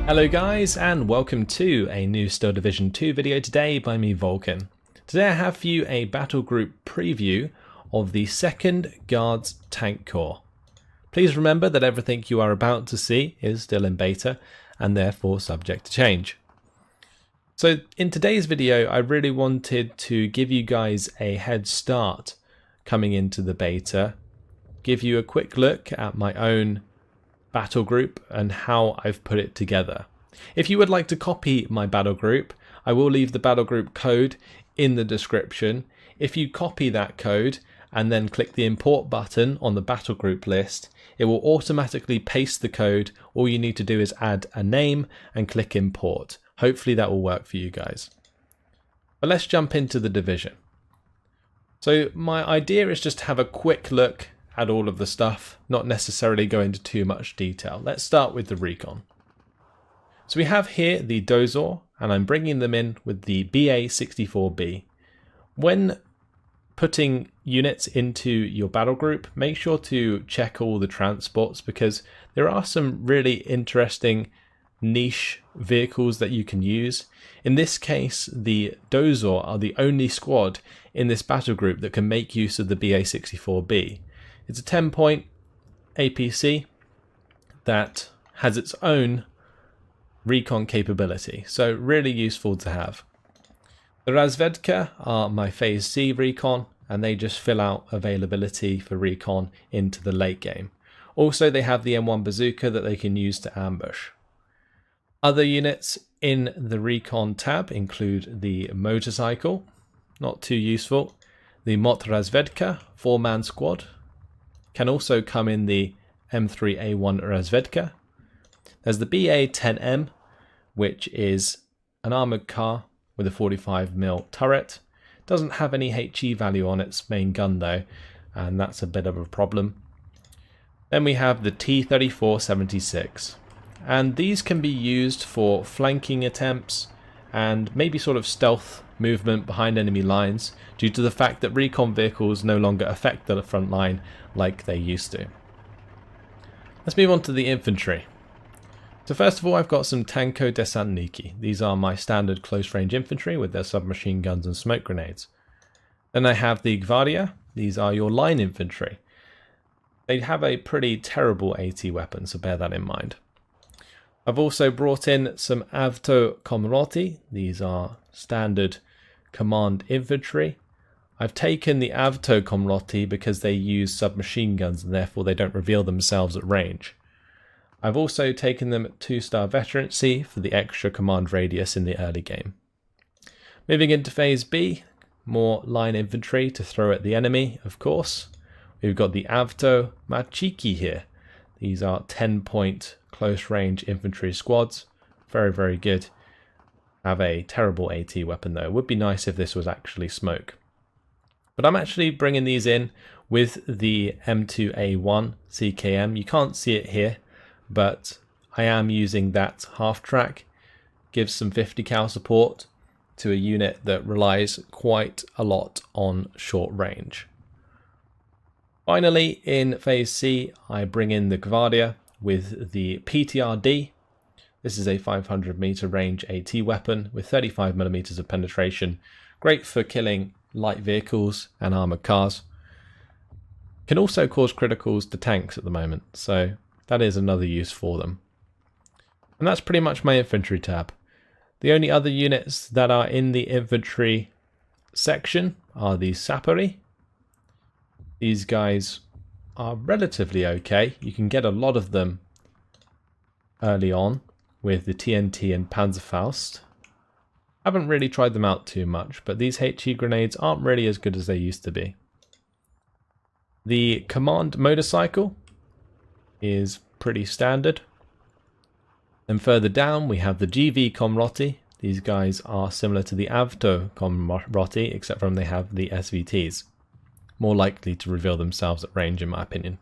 Hello guys, and welcome to a new Steel Division 2 video today by me, Vulcan. Today I have for you a battle group preview of the 2nd Guards Tank Corps. Please remember that everything you are about to see is still in beta and therefore subject to change. So in today's video I really wanted to give you guys a head start coming into the beta, give you a quick look at my own battle group and how I've put it together. If you would like to copy my battle group, I will leave the Battlegroup code in the description. If you copy that code and then click the import button on the battle group list, it will automatically paste the code. All you need to do is add a name and click import. Hopefully that will work for you guys. But let's jump into the division. So my idea is just to have a quick look at all of the stuff, not necessarily go into too much detail. Let's start with the Recon. So we have here the Dozor, and I'm bringing them in with the BA-64B. When putting units into your battle group, make sure to check all the transports because there are some really interesting niche vehicles that you can use. In this case, the Dozor are the only squad in this battle group that can make use of the BA-64B. It's a 10-point APC that has its own recon capability, so really useful to have. The Razvedka are my Phase C recon, and they just fill out availability for recon into the late game. Also, they have the M1 bazooka that they can use to ambush. Other units in the recon tab include the motorcycle, not too useful, the Mot Razvedka 4-man squad, can also come in the M3A1 Razvedka. There's the BA-10M, which is an armoured car with a 45mm turret. Doesn't have any HE value on its main gun though, and that's a bit of a problem. Then we have the T-34-76, and these can be used for flanking attempts and maybe sort of stealth movement behind enemy lines due to the fact that recon vehicles no longer affect the front line like they used to. Let's move on to the infantry. So first of all, I've got some Tanko Desantniki. These are my standard close range infantry with their submachine guns and smoke grenades. Then I have the Gvardia. These are your line infantry. They have a pretty terrible AT weapon, so bear that in mind. I've also brought in some Avto Komroti. These are standard command infantry. I've taken the Avto Komroti because they use submachine guns and therefore they don't reveal themselves at range. I've also taken them at 2-star veterancy for the extra command radius in the early game. Moving into Phase B, more line infantry to throw at the enemy, of course. We've got the Avto Machiki here. These are 10-point close range infantry squads. Very, very good. Have a terrible AT weapon though. It would be nice if this was actually smoke. But I'm actually bringing these in with the M2A1 CKM. You can't see it here, but I am using that half track. Gives some 50 cal support to a unit that relies quite a lot on short range. Finally, in Phase C, I bring in the Gvardia with the PTRD. This is a 500 meter range AT weapon with 35mm of penetration. Great for killing light vehicles and armoured cars. Can also cause criticals to tanks at the moment, so that is another use for them. And that's pretty much my infantry tab. The only other units that are in the infantry section are the Sapari. These guys are relatively okay. You can get a lot of them early on with the TNT and Panzerfaust. Haven't really tried them out too much, but these HE grenades aren't really as good as they used to be. The command motorcycle is pretty standard. Then further down we have the GV Komroti. These guys are similar to the Avto Komroti, except for they have the SVTs. More likely to reveal themselves at range in my opinion.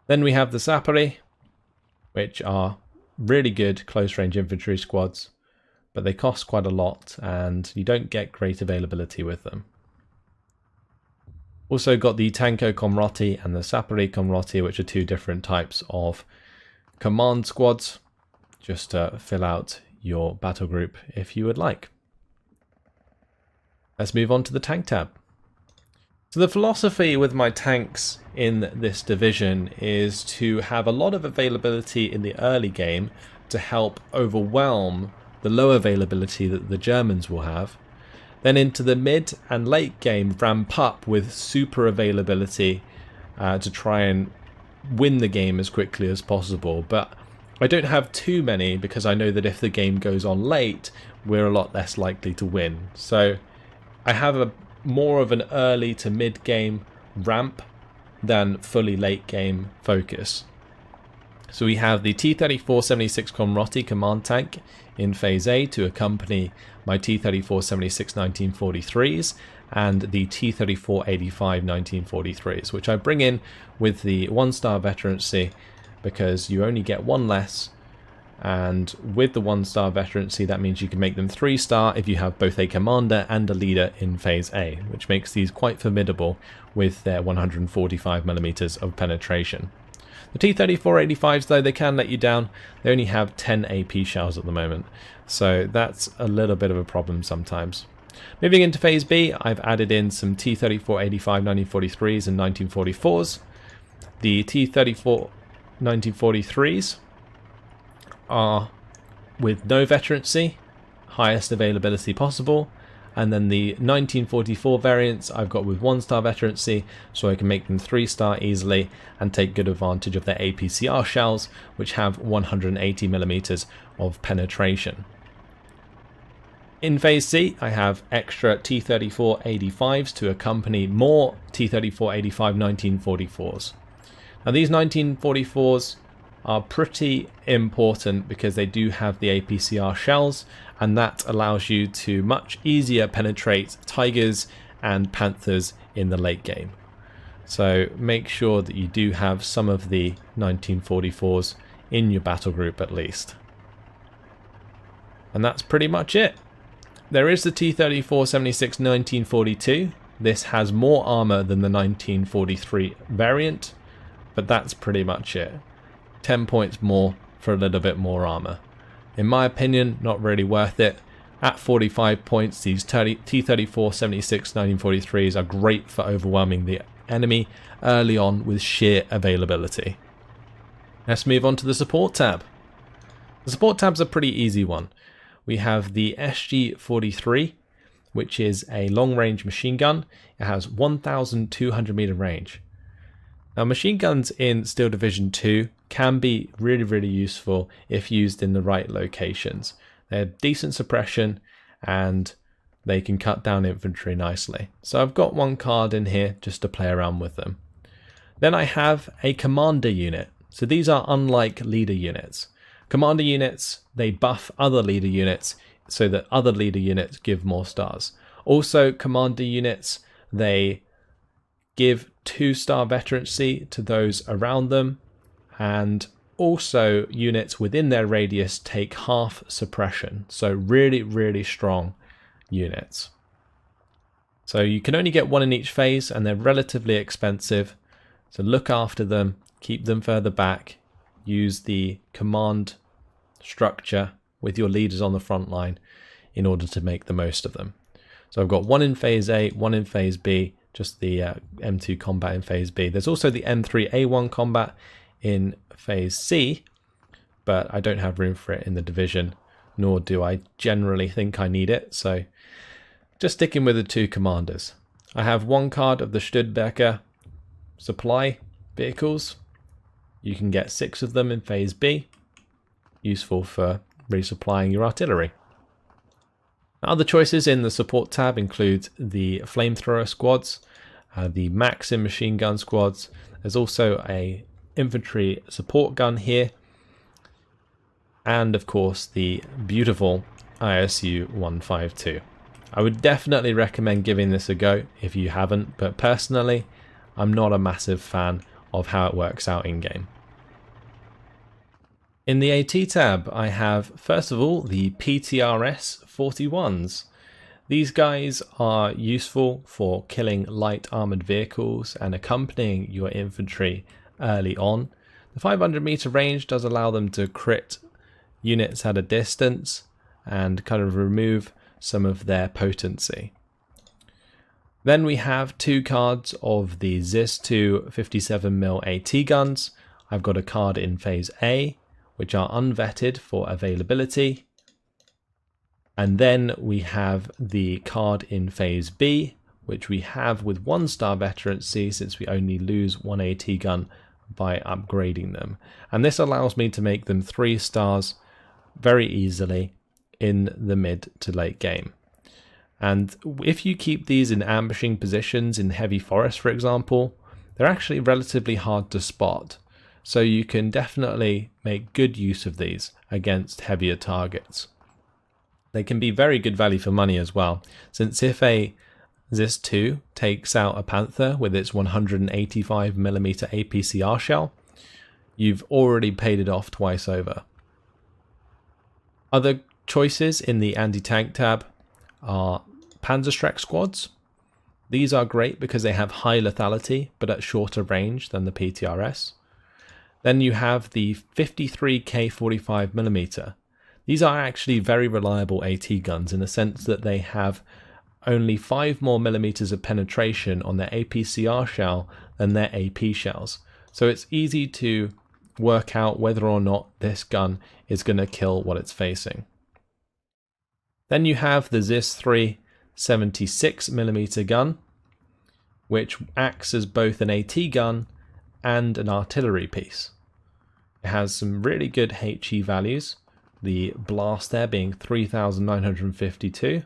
Then we have the Sapari, which are really good close range infantry squads, but they cost quite a lot and you don't get great availability with them. Also got the Tanko Komroti and the Sapari Komroti, which are two different types of command squads. just to fill out your battle group if you would like. Let's move on to the tank tab. So the philosophy with my tanks in this division is to have a lot of availability in the early game to help overwhelm the low availability that the Germans will have. Then into the mid and late game ramp up with super availability to try and win the game as quickly as possible. But I don't have too many because I know that if the game goes on late, we're a lot less likely to win. So I have a more of an early to mid game ramp than fully late game focus. So we have the T-34-76 Comrotti command tank in phase A to accompany my T-34-76 1943s and the T-34-85 1943s, which I bring in with the 1-star veterancy because you only get one less, and with the 1-star veterancy that means you can make them 3-star if you have both a commander and a leader in phase A, which makes these quite formidable with their 145mm of penetration. The T-34-85s though, they can let you down. They only have 10 AP shells at the moment, so that's a little bit of a problem sometimes. Moving into phase B, I've added in some T-34-85 1943s and 1944s. The T-34 1943s are with no veterancy, highest availability possible, and then the 1944 variants I've got with 1-star veterancy, so I can make them 3-star easily and take good advantage of their APCR shells, which have 180mm of penetration. In phase C, I have extra T-34-85s to accompany more T-34-85 1944s. Now these 1944s are pretty important because they do have the APCR shells, and that allows you to much easier penetrate Tigers and Panthers in the late game. So make sure that you do have some of the 1944s in your battle group at least. And that's pretty much it. There is the T-34-76 1942. This has more armor than the 1943 variant, but that's pretty much it. 10 points more for a little bit more armor. In my opinion, not really worth it. At 45 points, these T-34-76 1943s are great for overwhelming the enemy early on with sheer availability. Let's move on to the support tab. The support tab's a pretty easy one. We have the SG-43, which is a long-range machine gun. It has 1,200 meter range. Now, machine guns in Steel Division 2 can be really useful if used in the right locations. They have decent suppression and they can cut down infantry nicely. So I've got one card in here just to play around with them. Then I have a commander unit. So these are unlike leader units. Commander units, they buff other leader units so that other leader units give more stars. Also, commander units, they give 2-star veterancy to those around them, and also units within their radius take half suppression. So really strong units. So you can only get one in each phase and they're relatively expensive. So look after them, keep them further back, use the command structure with your leaders on the front line in order to make the most of them. So I've got one in phase A, one in phase B, just the M2 combat in phase B. There's also the M3A1 combat in phase C, but I don't have room for it in the division, nor do I generally think I need it, so just sticking with the 2 commanders. I have one card of the Studebaker supply vehicles. You can get 6 of them in phase B, useful for resupplying your artillery. Other choices in the support tab include the flamethrower squads, the Maxim machine gun squads. There's also a infantry support gun here, and of course the beautiful ISU 152. I would definitely recommend giving this a go if you haven't, but personally I'm not a massive fan of how it works out in game. In the AT tab, I have, first of all, the PTRS 41s. These guys are useful for killing light armoured vehicles and accompanying your infantry early on. The 500 meter range does allow them to crit units at a distance and kind of remove some of their potency. Then we have 2 cards of the ZIS-2 57mm AT guns. I've got a card in phase A, which are unvetted for availability. And then we have the card in phase B, which we have with 1-star veterancy since we only lose 1 AT gun by upgrading them. And this allows me to make them 3 stars very easily in the mid to late game. And if you keep these in ambushing positions in heavy forest, for example, they're actually relatively hard to spot. So you can definitely make good use of these against heavier targets. They can be very good value for money as well, since if a ZIS-2 takes out a Panther with its 185mm APCR shell, you've already paid it off twice over. Other choices in the anti-tank tab are Panzerschreck squads. These are great because they have high lethality but at shorter range than the PTRS. Then you have the 53K 45mm. These are actually very reliable AT guns in the sense that they have only 5 more millimeters of penetration on their APCR shell than their AP shells. So it's easy to work out whether or not this gun is going to kill what it's facing. Then you have the ZIS-3 76mm gun, which acts as both an AT gun and an artillery piece. It has some really good HE values, the blast there being 3,952,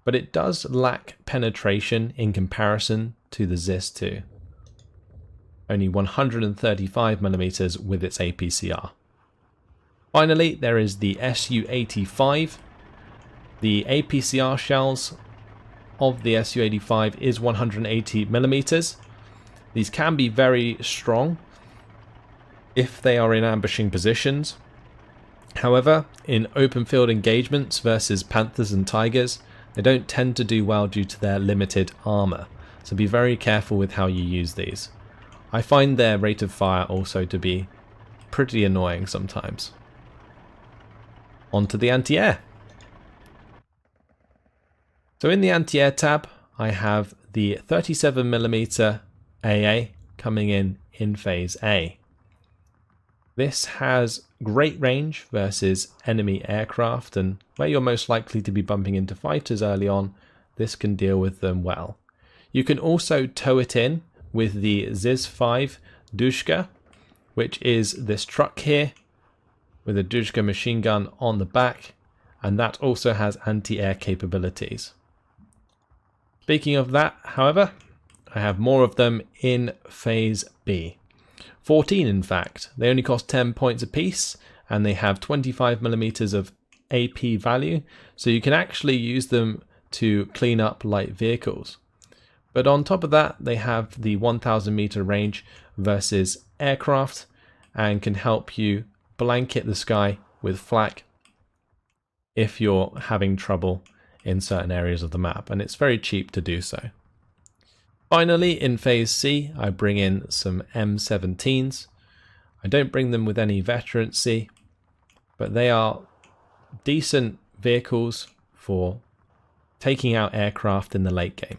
but it does lack penetration in comparison to the ZIS-2. Only 135mm with its APCR. Finally, there is the Su-85. The APCR shells of the Su-85 is 180mm. These can be very strong if they are in ambushing positions. However, in open field engagements versus Panthers and Tigers, they don't tend to do well due to their limited armor. So be very careful with how you use these. I find their rate of fire also to be pretty annoying sometimes. On to the anti-air. So in the anti-air tab, I have the 37mm AA coming in phase A. This has great range versus enemy aircraft, and where you're most likely to be bumping into fighters early on, this can deal with them well. You can also tow it in with the ZIS-5 Dushka, which is this truck here with a Dushka machine gun on the back, and that also has anti-air capabilities. Speaking of that, however, I have more of them in phase B. 14 in fact. They only cost 10 points apiece and they have 25mm of AP value, so you can actually use them to clean up light vehicles. But on top of that, they have the 1000 meter range versus aircraft and can help you blanket the sky with flak if you're having trouble in certain areas of the map, and it's very cheap to do so. Finally, in phase C, I bring in some M17s. I don't bring them with any veterancy, but they are decent vehicles for taking out aircraft in the late game.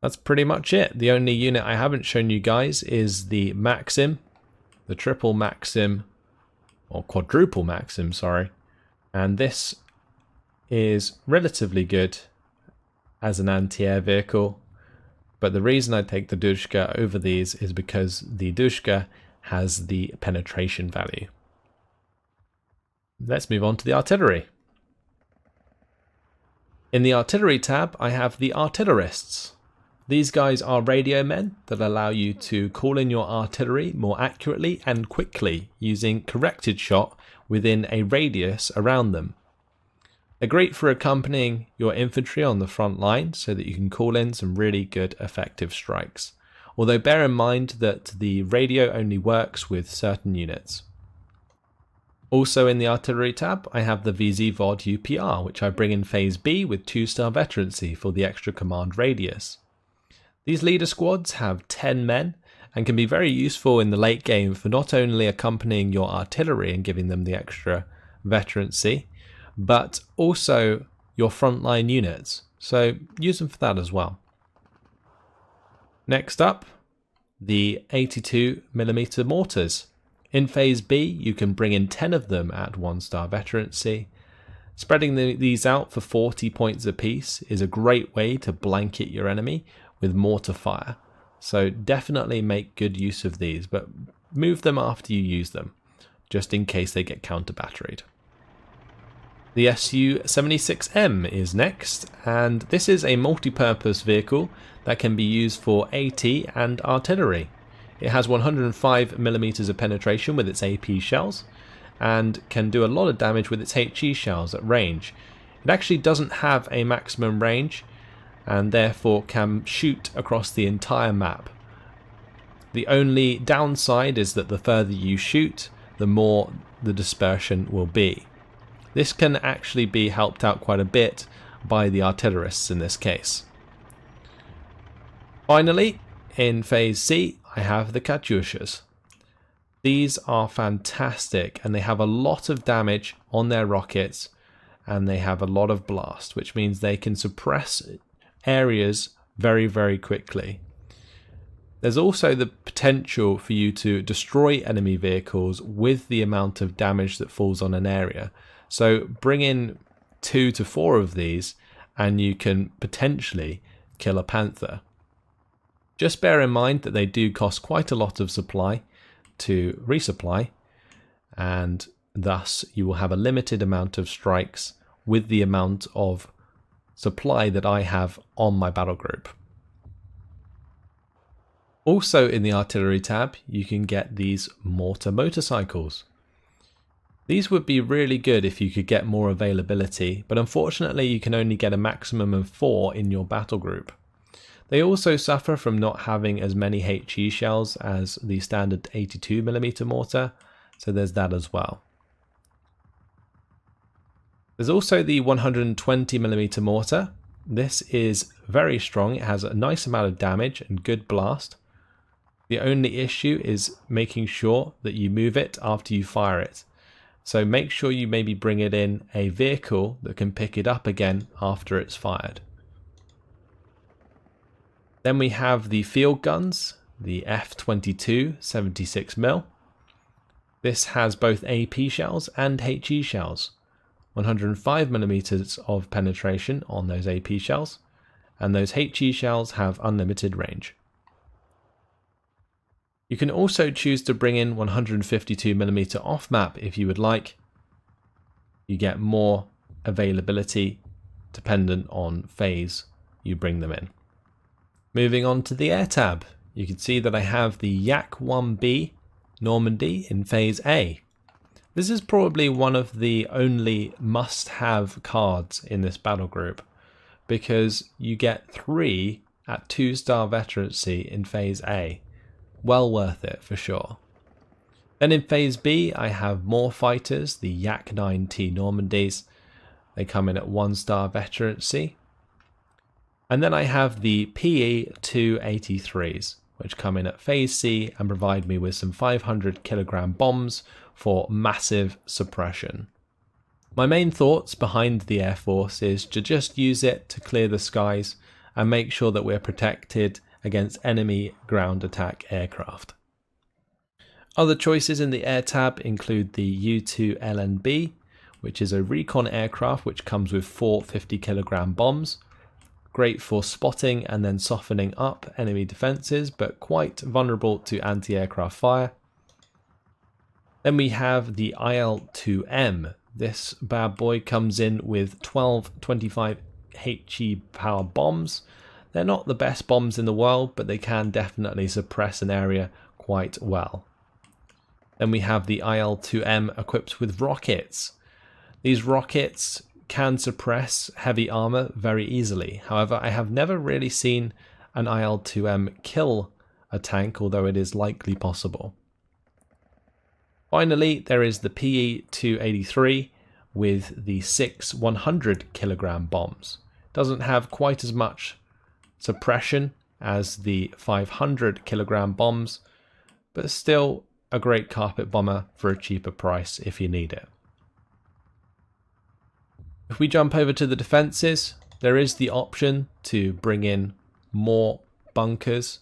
That's pretty much it. The only unit I haven't shown you guys is the Maxim, the triple Maxim, or quadruple Maxim, sorry. And this is relatively good as an anti-air vehicle, but the reason I take the Dushka over these is because the Dushka has the penetration value. Let's move on to the artillery. In the artillery tab, I have the artillerists. These guys are radio men that allow you to call in your artillery more accurately and quickly using corrected shot within a radius around them. They're great for accompanying your infantry on the front line so that you can call in some really good effective strikes. Although bear in mind that the radio only works with certain units. Also in the artillery tab, I have the VZ-VOD UPR, which I bring in phase B with 2-star veterancy for the extra command radius. These leader squads have 10 men and can be very useful in the late game for not only accompanying your artillery and giving them the extra veterancy, but also your frontline units. So use them for that as well. Next up, the 82mm mortars. In Phase B, you can bring in 10 of them at 1-star veterancy. Spreading these out for 40 points apiece is a great way to blanket your enemy with mortar fire. So definitely make good use of these, but move them after you use them, just in case they get counter-batteried. The Su-76M is next, and this is a multi-purpose vehicle that can be used for AT and artillery. It has 105mm of penetration with its AP shells, and can do a lot of damage with its HE shells at range. It actually doesn't have a maximum range, and therefore can shoot across the entire map. The only downside is that the further you shoot, the more the dispersion will be. This can actually be helped out quite a bit by the artillerists in this case. Finally, in Phase C, I have the Katyushas. These are fantastic, and they have a lot of damage on their rockets, and they have a lot of blast, which means they can suppress areas very, very quickly. There's also the potential for you to destroy enemy vehicles with the amount of damage that falls on an area. So bring in 2 to 4 of these and you can potentially kill a panther. Just bear in mind that they do cost quite a lot of supply to resupply, and thus you will have a limited amount of strikes with the amount of supply that I have on my battle group. Also in the artillery tab, you can get these mortar motorcycles. These would be really good if you could get more availability, but unfortunately you can only get a maximum of 4 in your battle group. They also suffer from not having as many HE shells as the standard 82mm mortar, so there's that as well. There's also the 120mm mortar. This is very strong, it has a nice amount of damage and good blast. The only issue is making sure that you move it after you fire it. So make sure you maybe bring it in a vehicle that can pick it up again after it's fired. Then we have the field guns, the F22 76mm. This has both AP shells and HE shells. 105mm of penetration on those AP shells, and those HE shells have unlimited range. You can also choose to bring in 152mm off map if you would like. You get more availability dependent on phase you bring them in. Moving on to the air tab, you can see that I have the Yak 1B Normandy in Phase A. This is probably one of the only must-have cards in this battle group, because you get 3 at 2-star veterancy in Phase A. Well worth it for sure. Then in Phase B, I have more fighters, the Yak 9T Normandies. They come in at 1-star veterancy. And then I have the PE 283s, which come in at Phase C and provide me with some 500 kilogram bombs for massive suppression. My main thoughts behind the Air Force is to just use it to clear the skies and make sure that we're protected against enemy ground attack aircraft. Other choices in the air tab include the U2LNB, which is a Recon aircraft which comes with 4 50 kilogram bombs. Great for spotting and then softening up enemy defences, but quite vulnerable to anti-aircraft fire. Then we have the IL-2M. This bad boy comes in with 12 25 HE power bombs. They're not the best bombs in the world, but they can definitely suppress an area quite well. Then we have the IL-2M equipped with rockets. These rockets can suppress heavy armor very easily. However, I have never really seen an IL-2M kill a tank, although it is likely possible. Finally, there is the PE-283 with the 6 100 kilogram bombs. Doesn't have quite as much suppression as the 500 kilogram bombs, but still a great carpet bomber for a cheaper price if you need it. If we jump over to the defenses, there is the option to bring in more bunkers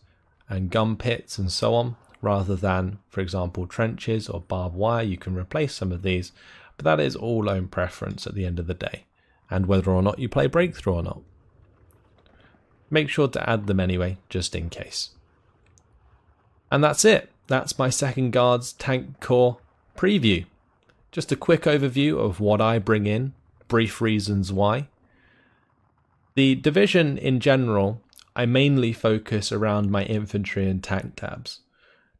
and gun pits and so on, rather than, for example, trenches or barbed wire. You can replace some of these, but that is all own preference at the end of the day, and whether or not you play Breakthrough or not. Make sure to add them anyway, just in case. And that's it. That's my Second Guards Tank Corps preview. Just a quick overview of what I bring in, brief reasons why. The division in general, I mainly focus around my infantry and tank tabs,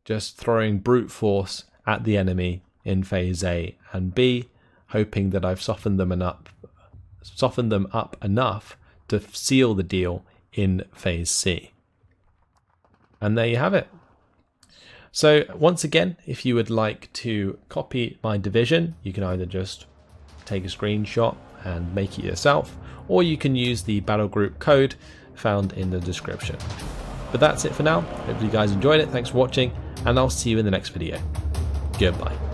just throwing brute force at the enemy in phase A and B, hoping that I've softened them up enough to seal the deal in phase C. And there you have it. So once again, if you would like to copy my division, you can either just take a screenshot and make it yourself, or you can use the Battlegroup code found in the description. But that's it for now. Hopefully you guys enjoyed it. Thanks for watching, and I'll see you in the next video. Goodbye.